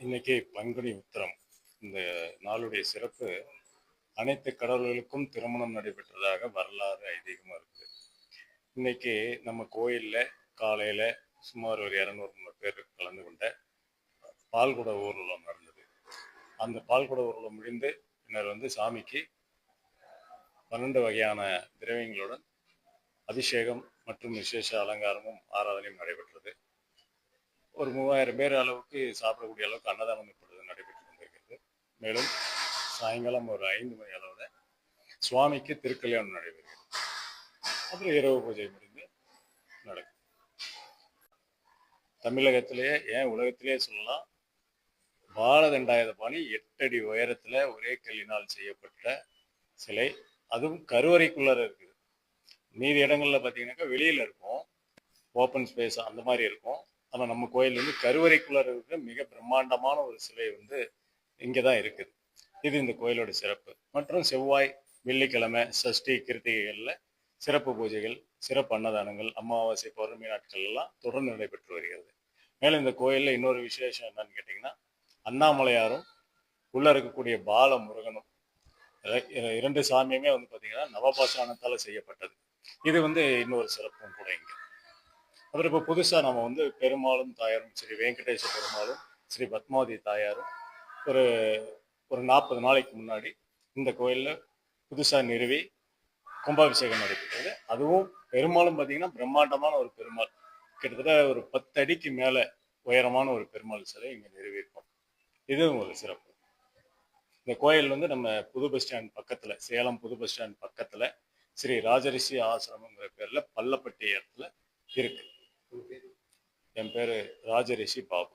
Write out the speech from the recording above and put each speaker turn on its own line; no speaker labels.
இன்னைக்கு பங்குனி உத்திரம். இந்த நாளுடைய சிறப்பு, அனைத்து கடவுள்களுக்கும் திருமணம் நடைபெற்றதாக வரலாறு ஐதீகமா இருக்குது. இன்னைக்கு நம்ம கோயில்ல காலையில சுமார் ஒரு 200-300 பேர் கலந்து கொண்ட பால்குட ஊர்வலம் நடந்தது. அந்த பால்குட ஊர்வலம் முடிந்து பின்னர் சாமிக்கு 12 வகையான திரவியங்களுடன் அபிஷேகம் மற்றும் விசேஷ அலங்காரமும் ஆராதனையும் நடைபெற்றது. ஒரு 3000 பேர் அளவுக்கு சாப்பிடக்கூடிய அளவுக்கு அன்னதானம் இப்பொழுது நடைபெற்று கொண்டிருக்கிறது. மேலும் சாயங்காலம் ஒரு 5 மணி அளவில் சுவாமிக்கு திருக்கல்யாணம் நடைபெறுகிறது. அப்புறம் இரவு பூஜை முடிந்து நடக்கும். தமிழகத்திலேயே ஏன் உலகத்திலேயே சொல்லலாம், பாலதண்டாயுதபாணி 8 அடி உயரத்துல ஒரே கல்லினால் செய்யப்பட்ட சிலை. அதுவும் கருவறைக்குள்ளார இருக்குது. மீதி இடங்கள்ல பார்த்தீங்கன்னாக்கா வெளியில இருக்கும், ஓப்பன் ஸ்பேஸ் அந்த மாதிரி இருக்கும். ஆனால் நம்ம கோயில் கருவறைக்குள்ளார இருக்கிற மிக பிரம்மாண்டமான ஒரு சிலை இங்கே தான் இருக்குது. இது இந்த கோயிலோட சிறப்பு. மற்றும் செவ்வாய், வெள்ளிக்கிழமை, சஷ்டி, கிருத்திகைகளில் சிறப்பு பூஜைகள், சிறப்பு அன்னதானங்கள், அமாவாசை, பௌர்ணமி நாட்கள் எல்லாம் தொடர்ந்து நடைபெற்று வருகிறது. மேலும் இந்த கோயிலில் இன்னொரு விசேஷம் என்னன்னு கேட்டிங்கன்னா, அண்ணாமலையாரும் உள்ள இருக்கக்கூடிய பால முருகனும் இரண்டு சாமியுமே பார்த்தீங்கன்னா நவபாஷாணத்தால் செய்யப்பட்டது. இது இன்னொரு சிறப்பும் கூட இங்கே. அப்புறம் இப்போ புதுசாக நம்ம பெருமாளும் தாயாரும், ஸ்ரீ வெங்கடேச பெருமாளும் ஸ்ரீ பத்மாவதி தாயாரும் ஒரு ஒரு 40 நாளைக்கு முன்னாடி இந்த கோயிலில் புதுசாக நிறுவி கும்பாபிஷேகம் நடைபெற்றது. அதுவும் பெருமாளும் பார்த்தீங்கன்னா பிரம்மாண்டமான ஒரு பெருமாள், கிட்டத்தட்ட ஒரு 10 அடிக்கு மேலே உயரமான ஒரு பெருமாள் சிலை இங்கே நிறுவியிருக்கோம். இதுவும் ஒரு சிறப்பு. இந்த கோயில் நம்ம புது பஸ் ஸ்டாண்ட் பக்கத்தில், சேலம் புது பஸ் ஸ்டாண்ட் பக்கத்தில் ஸ்ரீ ராஜரிஷி ஆசிரமங்கிற பேரில் பள்ளப்பட்டி இடத்துல இருக்கு. என் பேர் ராஜரிஷி பாபு.